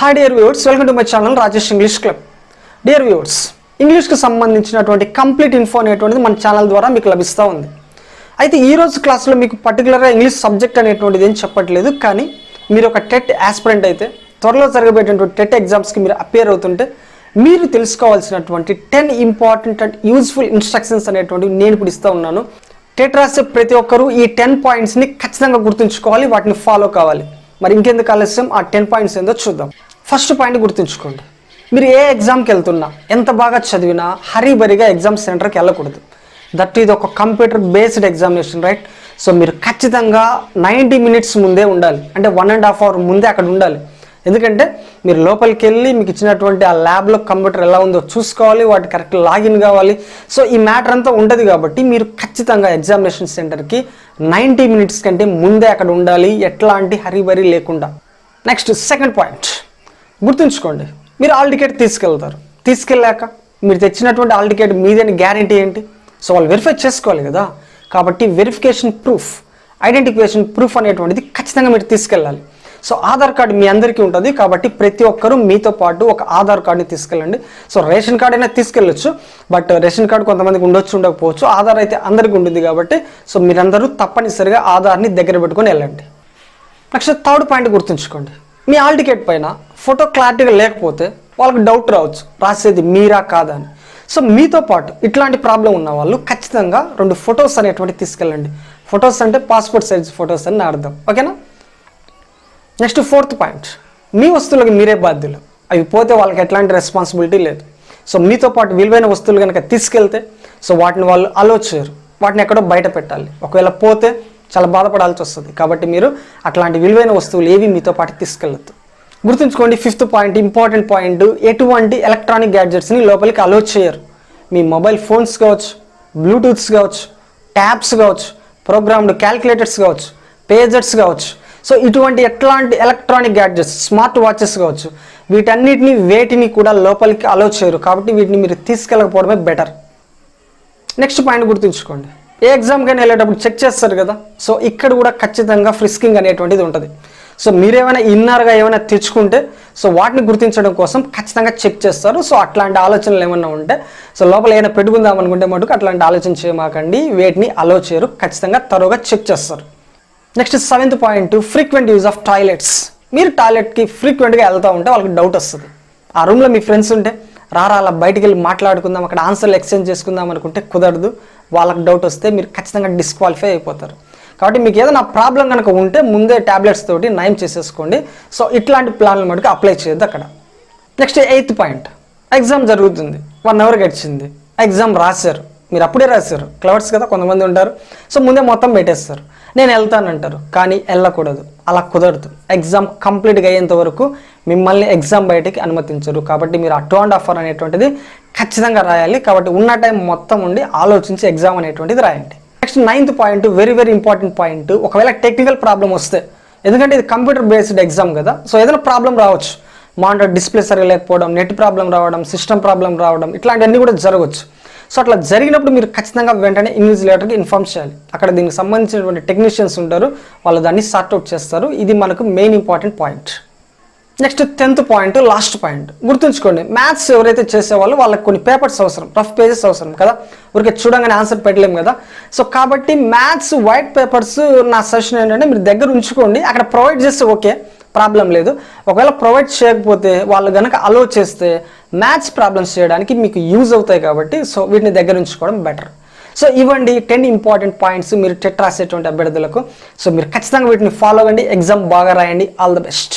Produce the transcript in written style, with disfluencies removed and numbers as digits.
Hi dear viewers, welcome to my channel Rajesh English club. Dear viewers, ఇంగ్లీష్కి సంబంధించినటువంటి complete info అనేటువంటిది మన channel ద్వారా మీకు లభిస్తూ ఉంది. అయితే ఈరోజు క్లాస్లో మీకు పర్టికులర్గా ఇంగ్లీష్ సబ్జెక్ట్ అనేటువంటిది ఏం చెప్పట్లేదు, కానీ మీరు ఒక టెట్ ఆస్పిరెంట్ అయితే త్వరలో జరగబోయేటువంటి టెట్ ఎగ్జామ్స్కి మీరు అపేర్ అవుతుంటే మీరు తెలుసుకోవాల్సినటువంటి 10 ఇంపార్టెంట్ అండ్ యూజ్ఫుల్ ఇన్స్ట్రక్షన్స్ అనేటువంటివి నేను ఇప్పుడు ఇస్తూ ఉన్నాను. టెట్ రాసే ప్రతి ఒక్కరూ ఈ 10 పాయింట్స్ని ఖచ్చితంగా గుర్తుంచుకోవాలి, వాటిని ఫాలో కావాలి. మరి ఇంకెందుకు ఆలస్యం, ఆ 10 పాయింట్స్ ఏందో చూద్దాం. ఫస్ట్ పాయింట్ గుర్తుంచుకోండి, మీరు ఏ ఎగ్జామ్కి వెళ్తున్నా ఎంత బాగా చదివినా హరీబరిగా ఎగ్జామ్ సెంటర్కి వెళ్ళకూడదు. దట్ ఇది ఒక computer based examination, right? So మీరు ఖచ్చితంగా 90 మినిట్స్ ముందే ఉండాలి, అంటే 1.5 అవర్ ముందే అక్కడ ఉండాలి. ఎందుకంటే మీరు లోపలికి వెళ్ళి మీకు ఇచ్చినటువంటి ఆ ల్యాబ్లో కంప్యూటర్ ఎలా ఉందో చూసుకోవాలి, వాటి కరెక్ట్ లాగిన్ కావాలి. సో ఈ మ్యాటర్ అంతా ఉండదు కాబట్టి మీరు ఖచ్చితంగా ఎగ్జామినేషన్ సెంటర్కి 90 మినిట్స్ కంటే ముందే అక్కడ ఉండాలి, ఎట్లాంటి హరీబరీ లేకుండా. నెక్స్ట్ సెకండ్ పాయింట్ గుర్తుంచుకోండి, మీరు హాల్ టికెట్ తీసుకెళ్తారు, తీసుకెళ్ళాక మీరు తెచ్చినటువంటి హాల్ టికెట్ మీదని గ్యారంటీ ఏంటి? సో వాళ్ళు వెరిఫై చేసుకోవాలి కదా. కాబట్టి వెరిఫికేషన్ ప్రూఫ్, ఐడెంటిఫికేషన్ ప్రూఫ్ అనేటువంటిది ఖచ్చితంగా మీరు తీసుకెళ్ళాలి. సో ఆధార్ కార్డు మీ అందరికీ ఉంటుంది కాబట్టి ప్రతి ఒక్కరూ మీతో పాటు ఒక ఆధార్ కార్డుని తీసుకెళ్ళండి. సో రేషన్ కార్డు అయినా తీసుకెళ్ళొచ్చు, బట్ రేషన్ కార్డు కొంతమందికి ఉండొచ్చు ఉండకపోవచ్చు, ఆధార్ అయితే అందరికీ ఉంటుంది కాబట్టి సో మీరందరూ తప్పనిసరిగా ఆధార్ని దగ్గర పెట్టుకొని వెళ్ళండి. నెక్స్ట్ థర్డ్ పాయింట్ గుర్తుంచుకోండి, మీ హాల్ టికెట్ పైన ఫోటో క్లారిటీగా లేకపోతే వాళ్ళకి డౌట్ రావచ్చు, రాసేది మీరా కాదా అని. సో మీతో పాటు ఇట్లాంటి ప్రాబ్లం ఉన్న వాళ్ళు ఖచ్చితంగా 2 ఫొటోస్ అనేటువంటి తీసుకెళ్ళండి. ఫొటోస్ అంటే పాస్పోర్ట్ సైజ్ ఫొటోస్ అని నా అర్థం, ఓకేనా? నెక్స్ట్ ఫోర్త్ పాయింట్, మీ వస్తువులకు మీరే బాధ్యులు, అవి పోతే వాళ్ళకి ఎట్లాంటి రెస్పాన్సిబిలిటీ లేదు. సో మీతో పాటు విలువైన వస్తువులు కనుక తీసుకెళ్తే సో వాటిని వాళ్ళు అలో చేయరు, వాటిని ఎక్కడో బయట పెట్టాలి. ఒకవేళ పోతే చాలా బాధపడాల్సి వస్తుంది, కాబట్టి మీరు అట్లాంటి విలువైన వస్తువులు ఏవి మీతో పాటు తీసుకెళ్ళొద్దు. గుర్తుంచుకోండి, ఫిఫ్త్ పాయింట్, ఇంపార్టెంట్ పాయింట్, ఎటువంటి ఎలక్ట్రానిక్ గ్యాడ్జెట్స్ని లోపలికి అలో చేయరు. మీ మొబైల్ ఫోన్స్ కావచ్చు, బ్లూటూత్స్ కావచ్చు, ట్యాబ్స్ కావచ్చు, ప్రోగ్రామ్డ్ క్యాల్కులేటర్స్ కావచ్చు, పేజర్స్ కావచ్చు. సో ఇటువంటి ఎట్లాంటి ఎలక్ట్రానిక్ గ్యాడ్జెట్స్, స్మార్ట్ వాచెస్ కావచ్చు, వేటిని కూడా లోపలికి అలో చేయరు, కాబట్టి వీటిని మీరు తీసుకెళ్ళకపోవడమే బెటర్. నెక్స్ట్ పాయింట్ గుర్తుంచుకోండి, ఏ ఎగ్జామ్కైనా వెళ్ళేటప్పుడు చెక్ చేస్తారు కదా, సో ఇక్కడ కూడా ఖచ్చితంగా ఫ్రిస్కింగ్ అనేటువంటిది ఉంటుంది. సో మీరేమైనా ఇన్నర్గా ఏమైనా తెచ్చుకుంటే సో వాటిని గుర్తించడం కోసం ఖచ్చితంగా చెక్ చేస్తారు. సో అట్లాంటి ఆలోచనలు ఏమైనా ఉంటే సో లోపల ఏమైనా పెట్టుకుందాం అనుకుంటే మటుకు అట్లాంటి ఆలోచన చేయమాకండి, వేటిని అలో చేయరు, ఖచ్చితంగా తరోగా చెక్ చేస్తారు. Next seventh point, frequent use of toilets. మీరు టాయిలెట్కి ఫ్రీక్వెంట్గా వెళ్తూ ఉంటే వాళ్ళకి డౌట్ వస్తుంది. ఆ రూమ్లో మీ ఫ్రెండ్స్ ఉంటే రారా అలా బయటికి వెళ్ళి మాట్లాడుకుందాం, అక్కడ ఆన్సర్లు ఎక్స్చేంజ్ చేసుకుందాం అనుకుంటే కుదరదు, వాళ్ళకి డౌట్ వస్తే మీరు ఖచ్చితంగా డిస్క్వాలిఫై అయిపోతారు. కాబట్టి మీకు ఏదైనా ప్రాబ్లం కనుక ఉంటే ముందే ట్యాబ్లెట్స్ తోటి నయం చేసేసుకోండి. సో ఇట్లాంటి ప్లాన్లు మటుకు అప్లై చేయొద్దు అక్కడ. నెక్స్ట్ ఎయిత్ పాయింట్, ఎగ్జామ్ జరుగుతుంది, 1 అవర్ గడిచింది, ఎగ్జామ్ రాశారు, మీరు అప్పుడే రాశారు, క్లవర్స్ కదా కొంతమంది ఉంటారు. సో ముందే మొత్తం పెట్టేస్తారు, నేను వెళ్తానంటారు, కానీ వెళ్ళకూడదు, అలా కుదరదు. ఎగ్జామ్ కంప్లీట్గా అయ్యేంత వరకు మిమ్మల్ని ఎగ్జామ్ బయటికి అనుమతించరు. కాబట్టి మీరు 2.5 అవర్ అనేటువంటిది ఖచ్చితంగా రాయాలి. కాబట్టి ఉన్న టైం మొత్తం ఉండి ఆలోచించి ఎగ్జామ్ అనేటువంటిది రాయండి. Next 9th point, very very important point, ఒకవేళ టెక్నికల్ ప్రాబ్లం వస్తే, ఎందుకంటే ఇది కంప్యూటర్ బేస్డ్ ఎగ్జామ్ కదా, సో ఏదైనా ప్రాబ్లం రావచ్చు, మానిటర్ డిస్ప్లే సరిగా లేకపోవడం, నెట్ ప్రాబ్లం రావడం, సిస్టమ్ ప్రాబ్లం రావడం, ఇట్లాంటివన్నీ కూడా జరగవచ్చు. సో అట్లా జరిగినప్పుడు మీరు ఖచ్చితంగా వెంటనే ఇన్విజిలేటర్కి ఇన్ఫార్మ్ చేయాలి. అక్కడ దీనికి సంబంధించినటువంటి టెక్నీషియన్స్ ఉంటారు, వాళ్ళు దాన్ని సార్ట్అవుట్ చేస్తారు. ఇది మనకు main important point. Next 10th point, last point, గుర్తుంచుకోండి, మ్యాథ్స్ ఎవరైతే చేసేవాళ్ళు వాళ్ళకి కొన్ని పేపర్స్ అవసరం, రఫ్ పేజెస్ అవసరం కదా, ఊరికే చూడంగానే ఆన్సర్ పెట్టలేము కదా. సో కాబట్టి మ్యాథ్స్ వైట్ పేపర్స్ నా సజెషన్ ఏంటంటే మీరు దగ్గర ఉంచుకోండి, అక్కడ ప్రొవైడ్ చేస్తే ఓకే, ప్రాబ్లం లేదు. ఒకవేళ ప్రొవైడ్ చేయకపోతే వాళ్ళు కనుక అలో చేస్తే మ్యాథ్స్ ప్రాబ్లమ్స్ చేయడానికి మీకు యూజ్ అవుతాయి కాబట్టి సో వీటిని దగ్గర ఉంచుకోవడం బెటర్. సో ఇవ్వండి 10 ఇంపార్టెంట్ పాయింట్స్ మీరు టెట్ రాసేటువంటి అభ్యర్థులకు. సో మీరు ఖచ్చితంగా వీటిని ఫాలో అవ్వండి, ఎగ్జామ్ బాగా రాయండి. All the best.